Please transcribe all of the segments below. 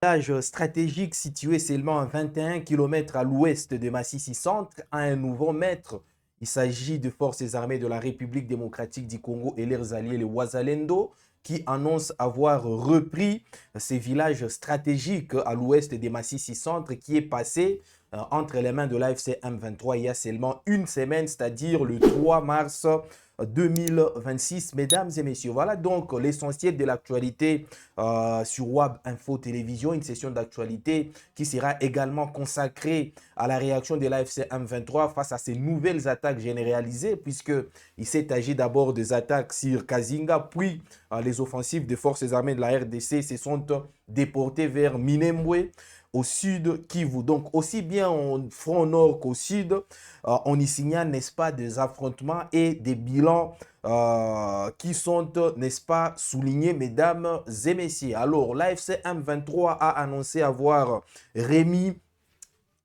Village stratégique situé seulement à 21 km à l'ouest de Massissi Centre a un nouveau maître. Il s'agit de forces armées de la République démocratique du Congo et leurs alliés, les Ouazalendo, qui annoncent avoir repris ces villages stratégiques à l'ouest de Massissi Centre qui est passé entre les mains de l'AFC M23 il y a seulement une semaine, c'est-à-dire le 3 mars 2026. Mesdames et messieurs, voilà donc l'essentiel de l'actualité sur WAB Info Télévision, une session d'actualité qui sera également consacrée à la réaction de l'AFC M23 face à ces nouvelles attaques généralisées, puisqu'il s'est agi d'abord des attaques sur Kazinga, puis les offensives des forces armées de la RDC se sont déportées vers Minembwe, au sud Kivu. Donc, aussi bien au front nord qu'au sud, on y signale, n'est-ce pas, des affrontements et des bilans qui sont, n'est-ce pas, soulignés, mesdames et messieurs. Alors, l'AFC M23 a annoncé avoir remis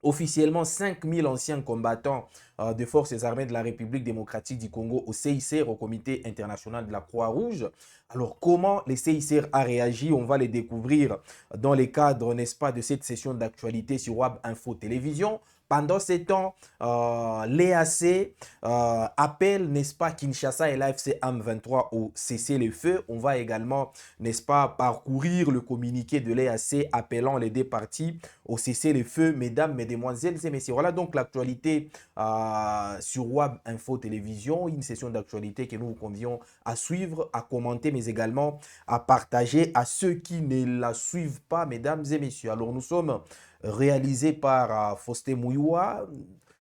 officiellement 5000 anciens combattants des forces armées de la République démocratique du Congo au CICR, au Comité international de la Croix-Rouge. Alors, comment les CICR a réagi? On va les découvrir dans les cadres, n'est-ce pas, de cette session d'actualité sur WAB Info Télévision. Pendant ces temps, l'EAC appelle, n'est-ce pas, Kinshasa et l'AFC M23 au cessez-le-feu. On va également, n'est-ce pas, parcourir le communiqué de l'EAC appelant les deux parties au cessez-le-feu, mesdames, mesdemoiselles et messieurs. Voilà donc l'actualité sur WAB Info Télévision, une session d'actualité que nous vous convions à suivre, à commenter, mais également à partager à ceux qui ne la suivent pas, mesdames et messieurs. Alors, nous sommes réalisés par Faustin Mouyoua.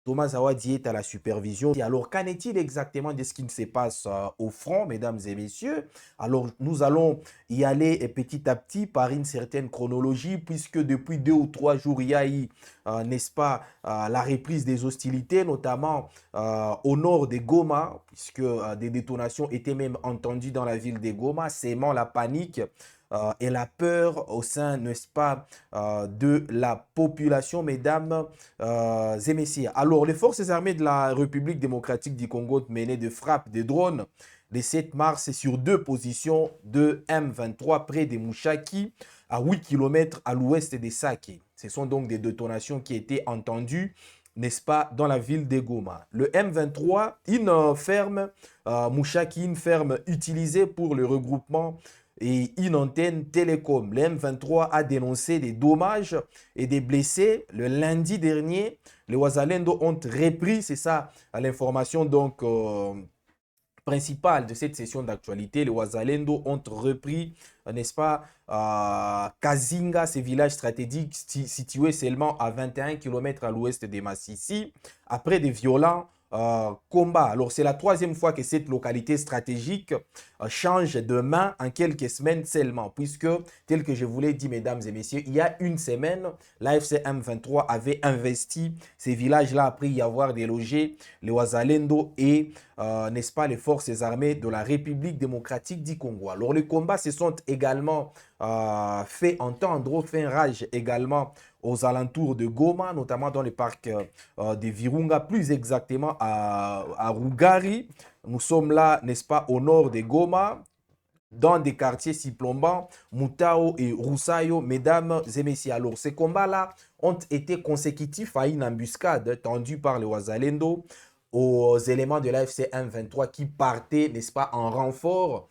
Thomas Awadi est à la supervision. Et alors, qu'en est-il exactement de ce qui se passe au front, mesdames et messieurs? Alors, nous allons y aller petit à petit par une certaine chronologie, puisque depuis 2 ou 3 jours, il y a eu, n'est-ce pas, la reprise des hostilités, notamment au nord de Goma, puisque des détonations étaient même entendues dans la ville de Goma, sémant la panique et la peur au sein, n'est-ce pas, de la population, mesdames et messieurs. Alors, les forces armées de la République démocratique du Congo menaient de frappes de drones le 7 mars sur 2 positions de M23 près de Mouchaki, à 8 km à l'ouest de Sake. Ce sont donc des détonations qui étaient entendues, n'est-ce pas, dans la ville de Goma. Le M23, une ferme, Mouchaki, une ferme utilisée pour le regroupement et une antenne télécom. Le M23 a dénoncé des dommages et des blessés. Le lundi dernier, les Ouazalendo ont repris, c'est ça l'information donc principale de cette session d'actualité. Les Ouazalendo ont repris, n'est-ce pas, Kazinga, ce village stratégique situé seulement à 21 km à l'ouest de Massissi, après des violents combats. Alors, c'est la 3e fois que cette localité stratégique change de main en quelques semaines seulement, puisque, tel que je vous l'ai dit, mesdames et messieurs, il y a une semaine, l'AFC M23 avait investi ces villages-là après y avoir délogé les Ouazalendo et, n'est-ce pas, les forces armées de la République démocratique du Congo. Alors, les combats se sont également fait entendre, fait rage également aux alentours de Goma, notamment dans le parc de Virunga, plus exactement à Rugari. Nous sommes là, n'est-ce pas, au nord de Goma, dans des quartiers si plombants, Mutao et Roussayo, mesdames et messieurs. Alors, ces combats-là ont été consécutifs à une embuscade tendue par les Ouazalendo aux éléments de l'AFC M23 qui partaient, n'est-ce pas, en renfort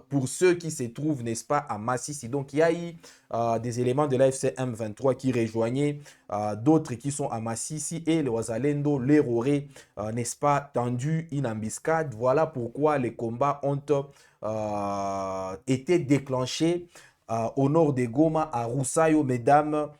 pour ceux qui se trouvent, n'est-ce pas, à Massissi. Donc, il y a eu des éléments de l'AFC M23 qui rejoignaient d'autres qui sont à Massissi et les Ouazalendo leur auraient, n'est-ce pas, tendu une embuscade. Voilà pourquoi les combats ont été déclenchés au nord de Goma, à Roussayo, mesdames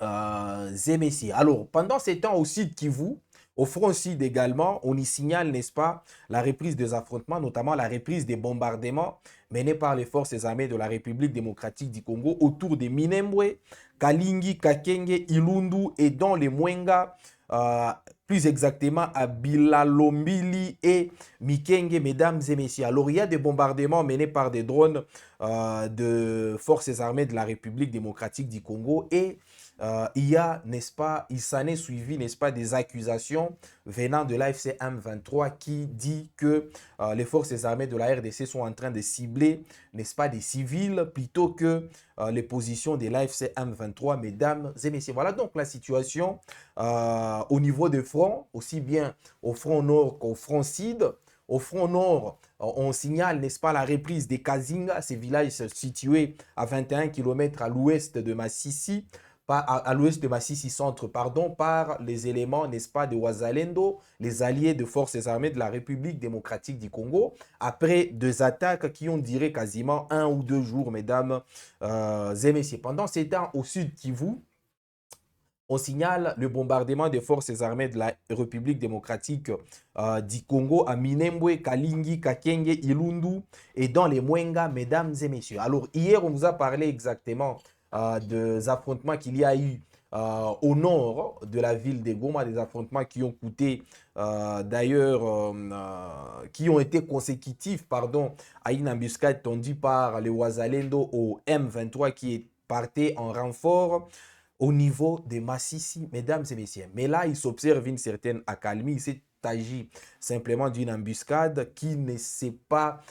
et messieurs. Alors, pendant ces temps au sud Kivu, au front sud également, on y signale, n'est-ce pas, la reprise des affrontements, notamment la reprise des bombardements menés par les forces armées de la République démocratique du Congo autour de Minembwe, Kalingi, Kakenge, Ilundu et dans les Mwenga, plus exactement à Bilalombili et Mikenge, mesdames et messieurs. Alors, il y a des bombardements menés par des drones de forces armées de la République démocratique du Congo et il y a, n'est-ce pas, il s'en est suivi, n'est-ce pas, des accusations venant de l'AFC M23 qui dit que les forces armées de la RDC sont en train de cibler, n'est-ce pas, des civils plutôt que les positions de l'AFC M23, mesdames et messieurs. Voilà donc la situation au niveau des fronts, aussi bien au front nord qu'au front sud. Au front nord, on signale, n'est-ce pas, la reprise des Kazinga, ces villages situés à 21 km à l'ouest de Massissi, à l'ouest de Massissi Centre, pardon, par les éléments, n'est-ce pas, de Wazalendo, les alliés de forces armées de la République démocratique du Congo, après deux attaques qui ont duré quasiment 1 ou 2 jours, mesdames et messieurs. Pendant ces temps, au sud Kivu, on signale le bombardement des forces armées de la République démocratique du Congo à Minembwe, Kalingi, Kakenge, Ilundu et dans les Mwenga, mesdames et messieurs. Alors, hier, on vous a parlé exactement des affrontements qu'il y a eu au nord de la ville de Goma, des affrontements qui ont coûté d'ailleurs, qui ont été consécutifs, pardon, à une embuscade tendue par les Wazalendo au M23 qui est parti en renfort au niveau de Massissi, mesdames et messieurs. Mais là, il s'observe une certaine accalmie. Il s'est agi simplement d'une embuscade qui ne s'est pas,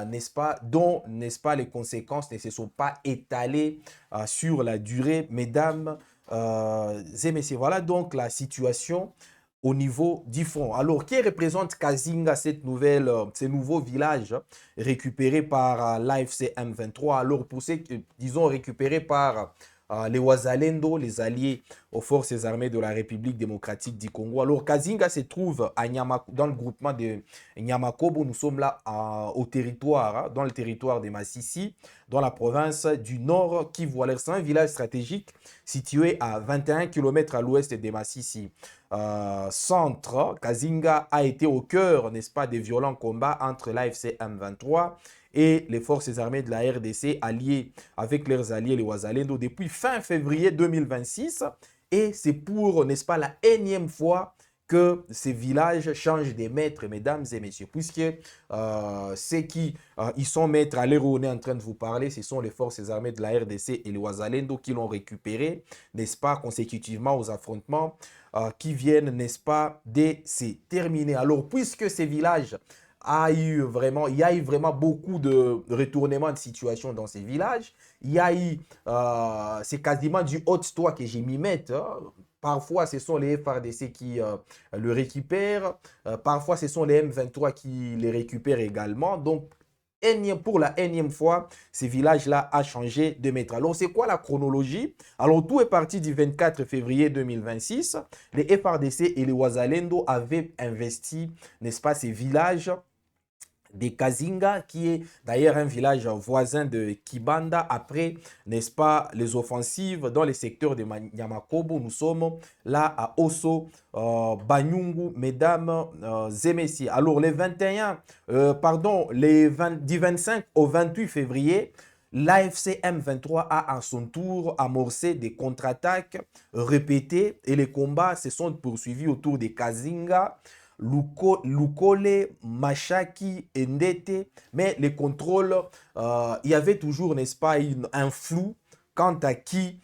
n'est-ce pas, dont, n'est-ce pas, les conséquences ne se sont pas étalées sur la durée, mesdames et messieurs. Voilà donc la situation au niveau du front. Alors, qui représente Kazinga, ces nouveaux villages récupérés par l'AFC M23? Alors, pour ceux, disons, récupérés par les Wazalendo, les alliés aux forces armées de la République démocratique du Congo. Alors, Kazinga se trouve à dans le groupement de Nyamakobo. Nous sommes là au territoire, dans le territoire de Massissi, dans la province du Nord Kivu. C'est un village stratégique situé à 21 km à l'ouest de Massissi. Centre, Kazinga a été au cœur, n'est-ce pas, des violents combats entre l'AFC M23 et les forces armées de la RDC alliées avec leurs alliés les Wazalendo depuis fin février 2026. Et c'est pour, n'est-ce pas, la énième fois que ces villages changent de maîtres, mesdames et messieurs, puisque ceux qui ils sont maîtres à l'heure où on est en train de vous parler, ce sont les forces armées de la RDC et les Wazalendo qui l'ont récupéré, n'est-ce pas, consécutivement aux affrontements qui viennent, n'est-ce pas, de se terminer. Alors, puisque ces villages il y a eu vraiment beaucoup de retournements de situation dans ces villages. Il y a eu, c'est quasiment du hot-toi que j'ai mis mettre. Hein. Parfois, ce sont les FRDC qui le récupèrent. Parfois, ce sont les M23 qui les récupèrent également. Donc, pour la énième fois, ces villages-là ont changé de maître. Alors, c'est quoi la chronologie? Alors, tout est parti du 24 février 2026. Les FRDC et les Wazalendo avaient investi, n'est-ce pas, ces villages des Kazinga, qui est d'ailleurs un village voisin de Kibanda, après, n'est-ce pas, les offensives dans les secteurs de Nyamakobo. Nous sommes là à Osso, Banyungu, mesdames et messieurs. Alors, les 21, du 25 au 28 février, l'AFC M23 a à son tour amorcé des contre-attaques répétées et les combats se sont poursuivis autour des Kazinga, Lukole, Machaki, Ndete, mais les contrôles, il y avait toujours, n'est-ce pas, un flou quant à qui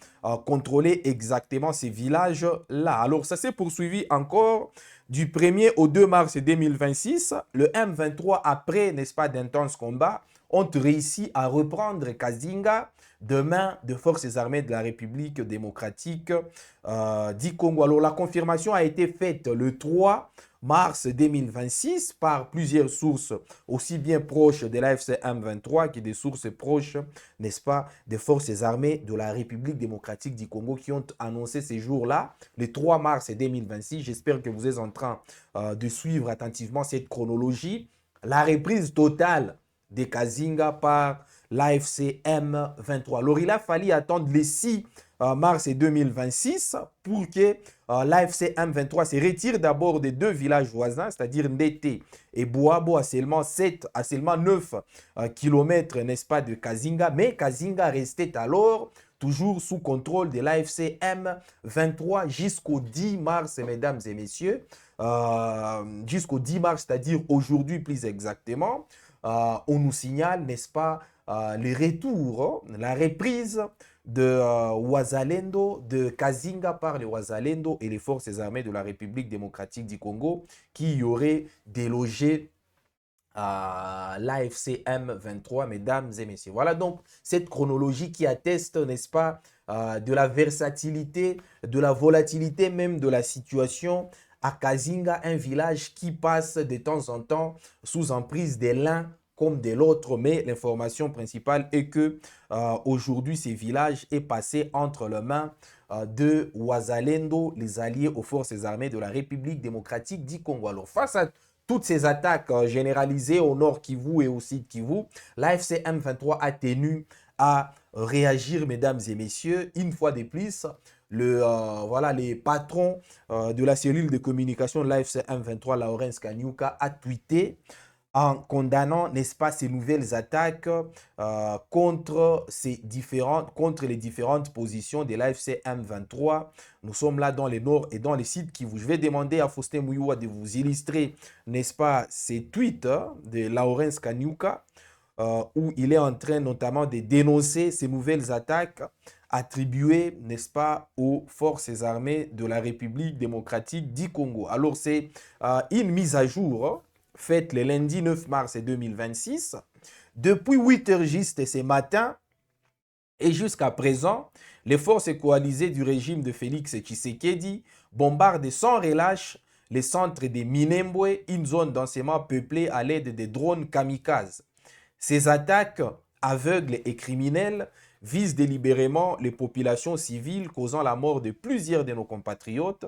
contrôlait exactement ces villages-là. Alors, ça s'est poursuivi encore du 1er au 2 mars 2026. Le M23, après, n'est-ce pas, d'intenses combats, ont réussi à reprendre Kazinga de main de forces armées de la République démocratique du Congo. Alors, la confirmation a été faite le 3 mars 2026 par plusieurs sources aussi bien proches de l'AFC M23 que des sources proches, n'est-ce pas, des forces armées de la République démocratique du Congo qui ont annoncé ces jours-là, le 3 mars 2026. J'espère que vous êtes en train de suivre attentivement cette chronologie. La reprise totale des Kazinga par l'AFC M23. Alors, il a fallu attendre le 6 mars 2026 pour que l'AFC M23 se retire d'abord des deux villages voisins, c'est-à-dire Ndete et Boabo, à seulement 9 km, n'est-ce pas, de Kazinga. Mais Kazinga restait alors toujours sous contrôle de l'AFC M23 jusqu'au 10 mars, mesdames et messieurs. Jusqu'au 10 mars, c'est-à-dire aujourd'hui plus exactement. On nous signale, n'est-ce pas, les retours, la reprise Wazalendo, de Kazinga par les Wazalendo et les forces armées de la République démocratique du Congo qui y auraient délogé l'AFC M23, mesdames et messieurs. Voilà donc cette chronologie qui atteste, n'est-ce pas, de la versatilité, de la volatilité même de la situation à Kazinga, un village qui passe de temps en temps sous emprise de l'un comme de l'autre, mais l'information principale est que aujourd'hui, ce village est passé entre les mains de Wazalendo, les alliés aux forces armées de la République démocratique du Congo. Alors, face à toutes ces attaques généralisées au nord Kivu et au sud Kivu, l'AFC M23 a tenu à réagir, mesdames et messieurs, une fois de plus. Voilà, les patrons de la cellule de communication de l'AFC M23, Lawrence Kanyuka, a tweeté en condamnant, n'est-ce pas, ces nouvelles attaques contre les différentes positions de l'AFC M23. Nous sommes là dans le nord et dans les sites qui vous... Je vais demander à Faustin Mouyoua de vous illustrer, n'est-ce pas, ces tweets de Lawrence Kanyuka, où il est en train notamment de dénoncer ces nouvelles attaques attribuées, n'est-ce pas, aux forces armées de la République démocratique du Congo. Alors, c'est une mise à jour faite le lundi 9 mars 2026. Depuis 8 heures juste ce matin et jusqu'à présent, les forces coalisées du régime de Félix Tshisekedi bombardent sans relâche les centres de Minembwe, une zone densément peuplée à l'aide des drones kamikazes. Ces attaques aveugles et criminelles visent délibérément les populations civiles, causant la mort de plusieurs de nos compatriotes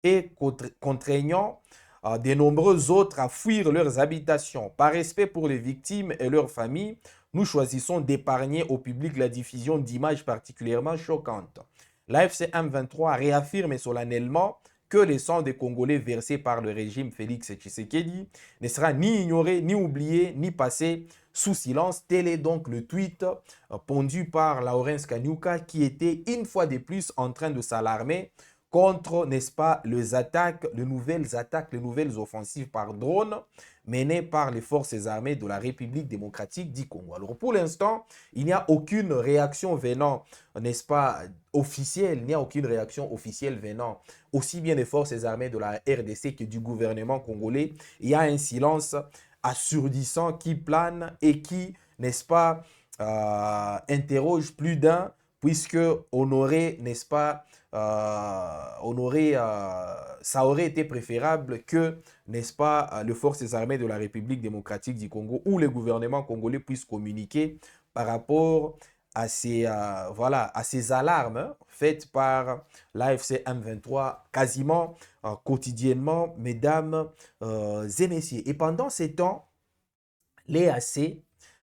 et contraignant de nombreux autres à fuir leurs habitations. Par respect pour les victimes et leurs familles, nous choisissons d'épargner au public la diffusion d'images particulièrement choquantes. L'AFC M23 réaffirme solennellement que les sangs des Congolais versés par le régime Félix Tshisekedi ne sera ni ignoré, ni oublié, ni passé sous silence. Tel est donc le tweet pondu par Lawrence Kanyuka qui était une fois de plus en train de s'alarmer contre, n'est-ce pas, les nouvelles offensives par drone menées par les forces armées de la République démocratique du Congo. Alors pour l'instant, il n'y a aucune réaction venant, n'est-ce pas, officielle, il n'y a aucune réaction officielle venant aussi bien des forces armées de la RDC que du gouvernement congolais. Il y a un silence assourdissant qui plane et qui, n'est-ce pas, interroge plus d'un, puisque on aurait, n'est-ce pas, ça aurait été préférable que, n'est-ce pas, les forces armées de la République démocratique du Congo ou le gouvernement congolais puissent communiquer par rapport à ces, voilà, à ces alarmes faites par l'AFC M23 quasiment quotidiennement, mesdames et messieurs. Et pendant ces temps, l'EAC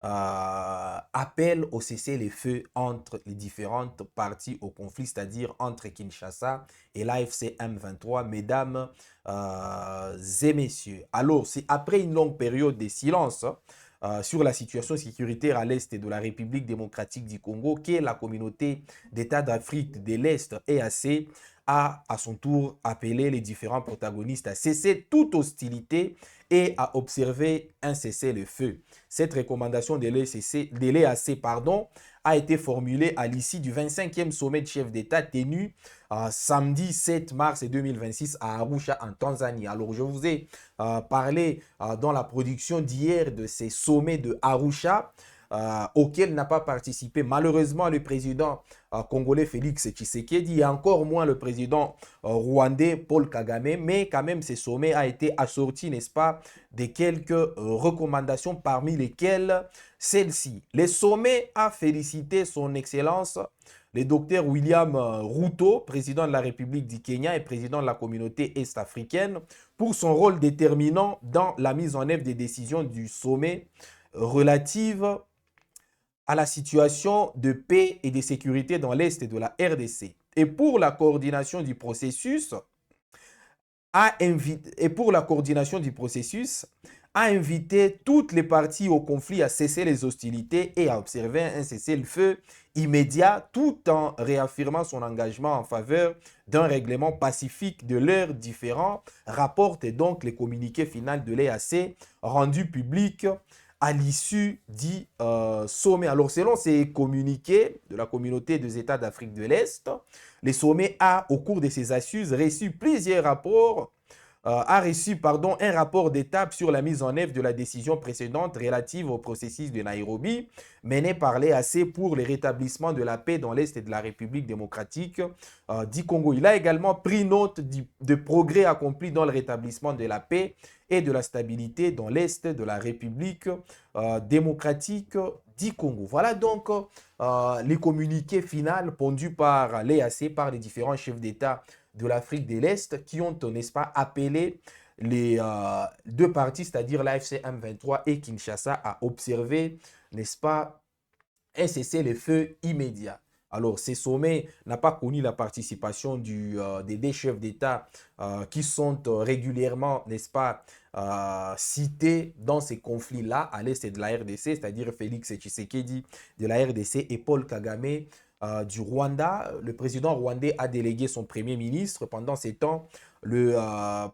appelle au cessez-le-feu entre les différentes parties au conflit, c'est-à-dire entre Kinshasa et l'AFC M23, mesdames et messieurs. Alors, c'est après une longue période de silence sur la situation sécuritaire à l'est de la République démocratique du Congo que la communauté d'États d'Afrique de l'Est, EAC, a à son tour appelé les différents protagonistes à cesser toute hostilité et à observer un cessez-le-feu. Cette recommandation de l'EAC a été formulée à l'issue du 25e sommet de chefs d'État tenu samedi 7 mars 2026 à Arusha en Tanzanie. Alors je vous ai parlé dans la production d'hier de ces sommets de Arusha auquel n'a pas participé malheureusement le président congolais Félix Tshisekedi et encore moins le président rwandais Paul Kagame, mais quand même ce sommet a été assorti, n'est-ce pas, de quelques recommandations parmi lesquelles celle-ci. Le sommet a félicité son excellence le docteur William Ruto, président de la République du Kenya et président de la communauté est-africaine, pour son rôle déterminant dans la mise en œuvre des décisions du sommet relatives à la situation de paix et de sécurité dans l'Est de la RDC. Et pour la coordination du processus, a invité toutes les parties au conflit à cesser les hostilités et à observer un cessez-le-feu immédiat tout en réaffirmant son engagement en faveur d'un règlement pacifique de leurs différends, rapporte donc le communiqué final de l'EAC rendu public à l'issue du sommet. Alors, selon ces communiqués de la communauté des États d'Afrique de l'Est, le sommet a, au cours de ses assises, reçu plusieurs rapports un rapport d'étape sur la mise en œuvre de la décision précédente relative au processus de Nairobi mené par l'EAC pour le rétablissement de la paix dans l'Est de la République démocratique du Congo. Il a également pris note de progrès accomplis dans le rétablissement de la paix et de la stabilité dans l'Est de la République démocratique du Congo. Voilà donc les communiqués finaux pondus par l'EAC, par les différents chefs d'État de l'Afrique de l'Est qui ont, n'est-ce pas, appelé les deux parties, c'est-à-dire l'AFC M23 et Kinshasa, à observer, n'est-ce pas, un cessez-le-feu immédiat. Alors, ce sommet n'a pas connu la participation des deux chefs d'État qui sont régulièrement, n'est-ce pas, cités dans ces conflits-là à l'est de la RDC, c'est-à-dire Félix Tshisekedi de la RDC et Paul Kagame du Rwanda. Le président rwandais a délégué son premier ministre. Pendant ces temps, le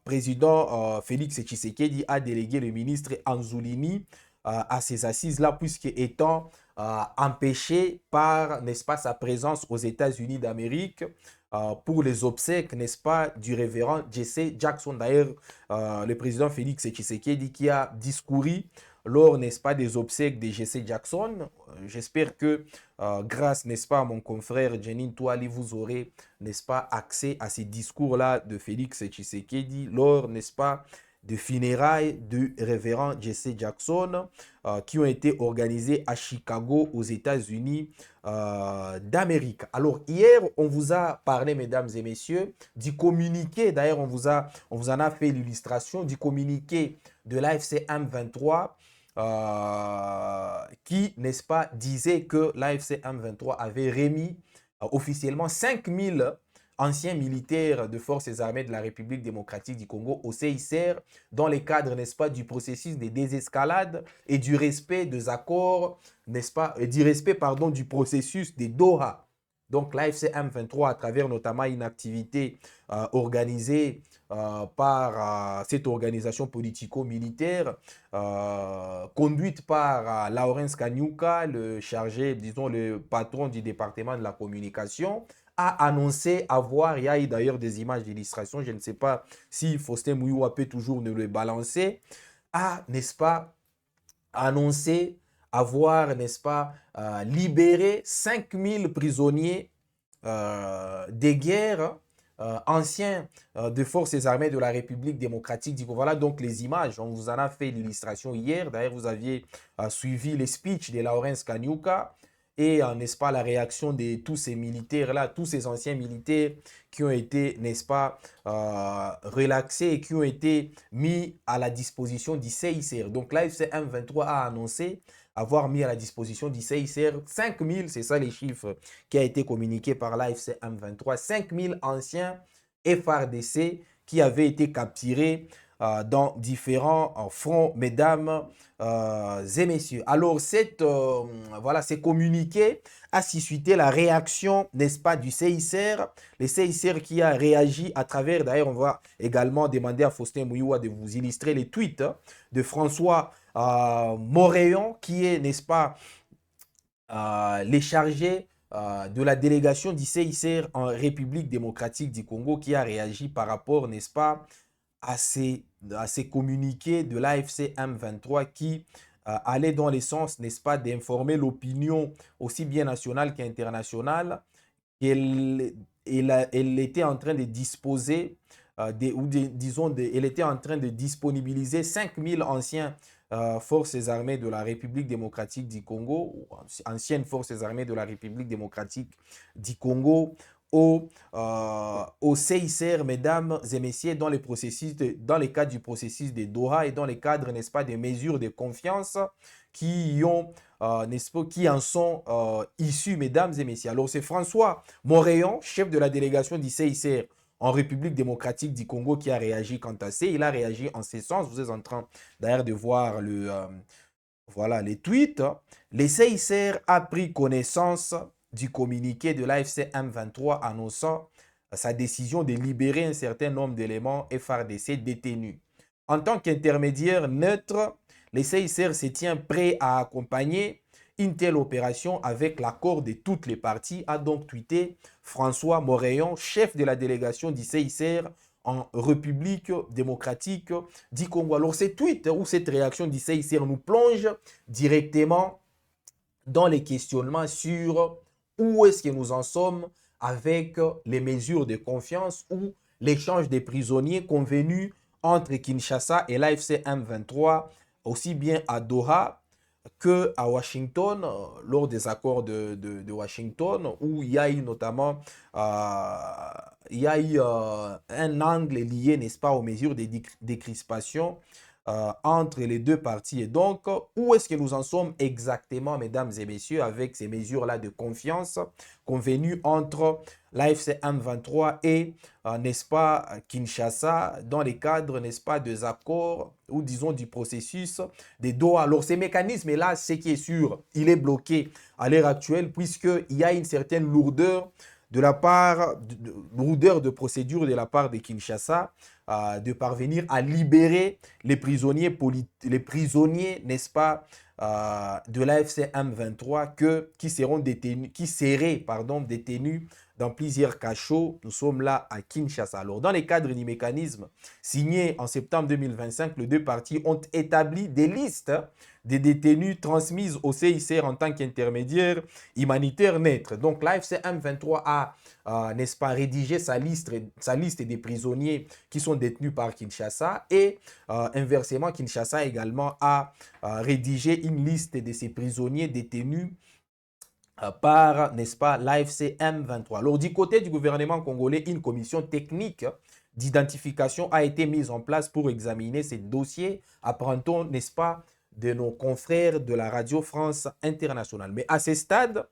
président Félix Tshisekedi a délégué le ministre Anzulini à ces assises-là, puisque étant empêché par, n'est-ce pas, sa présence aux États-Unis d'Amérique pour les obsèques, n'est-ce pas, du révérend Jesse Jackson. D'ailleurs, le président Félix Tshisekedi qui a discouru lors, n'est-ce pas, des obsèques de Jesse Jackson. J'espère que grâce, n'est-ce pas, à mon confrère Jenin Touali, vous aurez, n'est-ce pas, accès à ces discours-là de Félix Tshisekedi lors, n'est-ce pas, de funérailles du révérend Jesse Jackson qui ont été organisées à Chicago, aux États-Unis d'Amérique. Alors, hier, on vous a parlé, mesdames et messieurs, du communiqué. D'ailleurs, on vous en a fait l'illustration du communiqué de l'AFC M23 qui, n'est-ce pas, disait que l'AFC M23 avait remis officiellement 5000 anciens militaires de forces armées de la République démocratique du Congo au CICR dans le cadre, n'est-ce pas, du processus de désescalade et du respect des accords, n'est-ce pas, et du respect, pardon, du processus de Doha. Donc l'AFC M23, à travers notamment une activité organisée par cette organisation politico-militaire conduite par Lawrence Kanyuka, le chargé, disons le patron du département de la communication, a annoncé avoir, il y a eu d'ailleurs des images d'illustration, je ne sais pas si Faustin Mouyoua peut toujours nous le balancer, a, n'est-ce pas, annoncé avoir, n'est-ce pas, libéré 5000 prisonniers des guerres anciens de forces armées de la République démocratique du Congo. Voilà donc les images. On vous en a fait l'illustration hier. D'ailleurs, vous aviez suivi les speeches de Lawrence Kanyuka et, n'est-ce pas, la réaction de tous ces militaires-là, tous ces anciens militaires qui ont été, n'est-ce pas, relaxés et qui ont été mis à la disposition du CICR. Donc l'AFC M23 a annoncé avoir mis à la disposition du CICR 5000, c'est ça les chiffres qui a été communiqué par l'AFC M23, 5000 anciens FRDC qui avaient été capturés dans différents fronts, mesdames et messieurs. Alors, voilà, ces communiqués a suscité la réaction, n'est-ce pas, du CICR. Le CICR qui a réagi à travers, d'ailleurs, on va également demander à Faustin Mouyoua de vous illustrer les tweets de François Moréon, qui est, n'est-ce pas, les chargés de la délégation du CICR en République démocratique du Congo, qui a réagi par rapport, n'est-ce pas, à ces communiqués de l'AFC M23 qui allait dans le sens, n'est-ce pas, d'informer l'opinion aussi bien nationale qu'internationale qu'elle elle était en train de disposer, elle était en train de disponibiliser 5000 anciens forces armées de la République démocratique du Congo, ou anciennes forces armées de la République démocratique du Congo, au CICR, mesdames et messieurs, dans le cadre du processus de Doha et dans le cadre, n'est-ce pas, des mesures de confiance qui en sont issues, mesdames et messieurs. Alors, c'est François Moréon, chef de la délégation du CICR en République démocratique du Congo, qui a réagi quant à ça. Il a réagi en ce sens. Vous êtes en train d'ailleurs de voir voilà, les tweets. Le CICR a pris connaissance du communiqué de l'AFC M23 annonçant sa décision de libérer un certain nombre d'éléments FRDC détenus. En tant qu'intermédiaire neutre, le CICR se tient prêt à accompagner une telle opération avec l'accord de toutes les parties, a donc tweeté François Moréon, chef de la délégation du CICR en République démocratique du Congo. Alors, ces tweets ou cette réaction du CICR nous plonge directement dans les questionnements sur où est-ce que nous en sommes avec les mesures de confiance ou l'échange des prisonniers convenus entre Kinshasa et l'AFC M23, aussi bien à Doha qu'à Washington, lors des accords de Washington, où il y a eu notamment un angle lié, n'est-ce pas, aux mesures de décrispation entre les deux parties. Et donc, où est-ce que nous en sommes exactement, mesdames et messieurs, avec ces mesures-là de confiance convenues entre l'AFC M23 et, n'est-ce pas, Kinshasa, dans les cadres, n'est-ce pas, des accords ou disons du processus de Doha. Alors, ces mécanismes-là, ce qui est sûr, il est bloqué à l'heure actuelle puisqu'il y a une certaine lourdeur de la part, lourdeur de procédure de la part de Kinshasa, de parvenir à libérer les prisonniers, n'est-ce pas, de l'AFC M23 qui seront détenus, qui seraient, pardon, détenus dans plusieurs cachots. Nous sommes là à Kinshasa. Alors, dans les cadres du mécanisme signé en septembre 2025, les deux parties ont établi des listes des détenus transmises au CICR en tant qu'intermédiaire humanitaire neutre. Donc, l'AFC M23 a, n'est-ce pas, rédigé sa liste des prisonniers qui sont détenus par Kinshasa et inversement, Kinshasa également a rédigé une liste de ces prisonniers détenus par, n'est-ce pas, l'AFC M23. Alors, du côté du gouvernement congolais, une commission technique d'identification a été mise en place pour examiner ces dossiers, apprend-on, n'est-ce pas, de nos confrères de la Radio France Internationale. Mais à ce stade,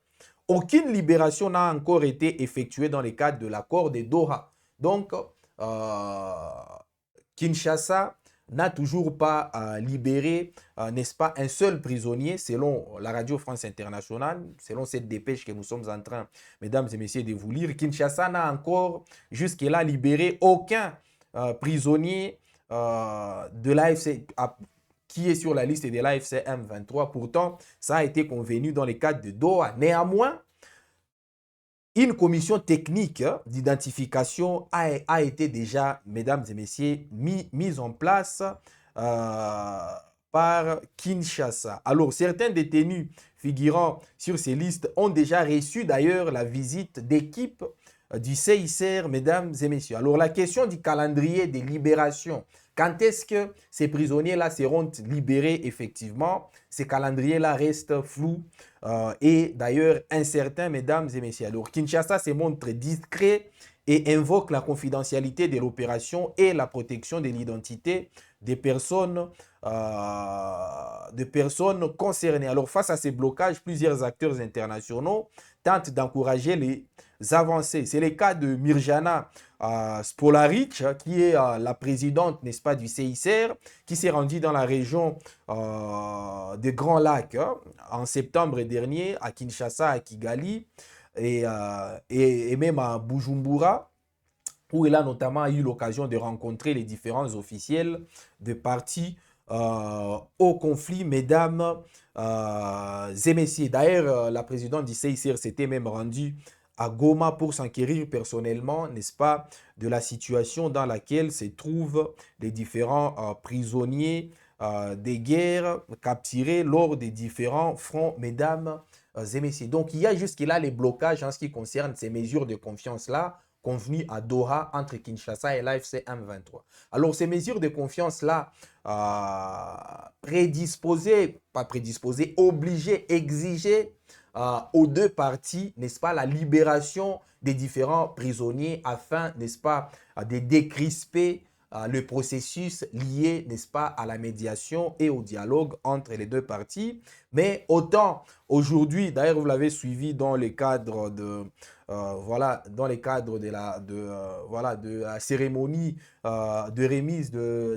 aucune libération n'a encore été effectuée dans le cadre de l'accord de Doha. Donc, Kinshasa n'a toujours pas libéré, n'est-ce pas, un seul prisonnier, selon la Radio France Internationale, selon cette dépêche que nous sommes en train, mesdames et messieurs, de vous lire. Kinshasa n'a encore jusque-là libéré aucun prisonnier de l'AFC qui est sur la liste de l'AFC M23. Pourtant, ça a été convenu dans le cadre de Doha. Néanmoins, une commission technique d'identification a été déjà, mesdames et messieurs, mise en place par Kinshasa. Alors, certains détenus figurant sur ces listes ont déjà reçu d'ailleurs la visite d'équipes du CICR, mesdames et messieurs. Alors, la question du calendrier des libérations, quand est-ce que ces prisonniers-là seront libérés effectivement? Ces calendriers-là restent flous et d'ailleurs incertains, mesdames et messieurs. Alors, Kinshasa se montre discret et invoque la confidentialité de l'opération et la protection de l'identité des personnes concernées. Alors, face à ces blocages, plusieurs acteurs internationaux tentent d'encourager les avancées. C'est le cas de Mirjana Spolaric, qui est la présidente, n'est-ce pas, du CICR, qui s'est rendue dans la région des Grands Lacs en septembre dernier, à Kinshasa, à Kigali, et même à Bujumbura, où il a notamment eu l'occasion de rencontrer les différents officiels de partis au conflit, mesdames et messieurs. D'ailleurs, la présidente du CICR s'était même rendue à Goma pour s'enquérir personnellement, n'est-ce pas, de la situation dans laquelle se trouvent les différents prisonniers des guerres capturés lors des différents fronts, mesdames et messieurs. Donc, il y a jusque-là les blocages en ce qui concerne ces mesures de confiance-là convenues à Doha entre Kinshasa et l'AFC M23. Alors, ces mesures de confiance-là, obligées, exigées aux deux parties, n'est-ce pas, la libération des différents prisonniers afin, n'est-ce pas, de décrisper le processus lié, n'est-ce pas, à la médiation et au dialogue entre les deux parties. Mais autant aujourd'hui, d'ailleurs vous l'avez suivi dans le cadre de dans les cadres de la cérémonie de remise de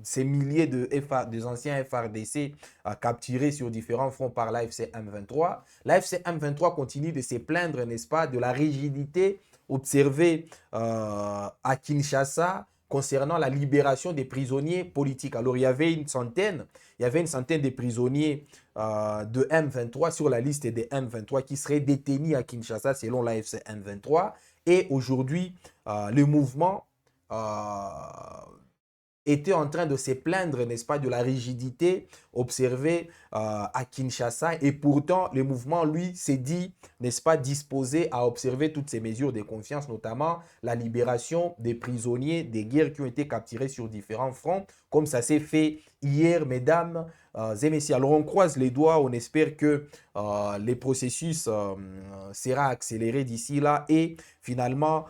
ces milliers des anciens FRDC capturés sur différents fronts par l'AFC M23. L'AFC M23 continue de se plaindre, n'est-ce pas, de la rigidité observée à Kinshasa concernant la libération des prisonniers politiques. Alors, il y avait une centaine de prisonniers de M23 sur la liste des M23 qui seraient détenus à Kinshasa selon l'AFC M23. Et aujourd'hui, le mouvement était en train de se plaindre, n'est-ce pas, de la rigidité observée à Kinshasa. Et pourtant, le mouvement, lui, s'est dit, n'est-ce pas, disposé à observer toutes ces mesures de confiance, notamment la libération des prisonniers des guerres qui ont été capturés sur différents fronts, comme ça s'est fait hier, mesdames et messieurs. Alors, on croise les doigts, on espère que le processus sera accéléré d'ici là et finalement,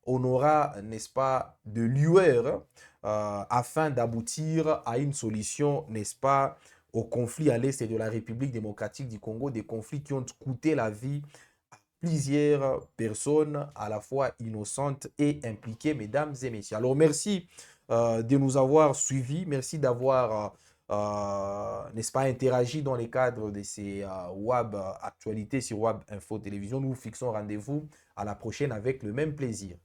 on aura, n'est-ce pas, de lueur afin d'aboutir à une solution, n'est-ce pas, au conflit à l'est de la République démocratique du Congo, des conflits qui ont coûté la vie à plusieurs personnes à la fois innocentes et impliquées, mesdames et messieurs. Alors, merci de nous avoir suivis, merci d'avoir n'est-ce pas, interagi dans les cadres de ces WAB actualités sur WAB Info Télévision. Nous vous fixons rendez-vous à la prochaine avec le même plaisir.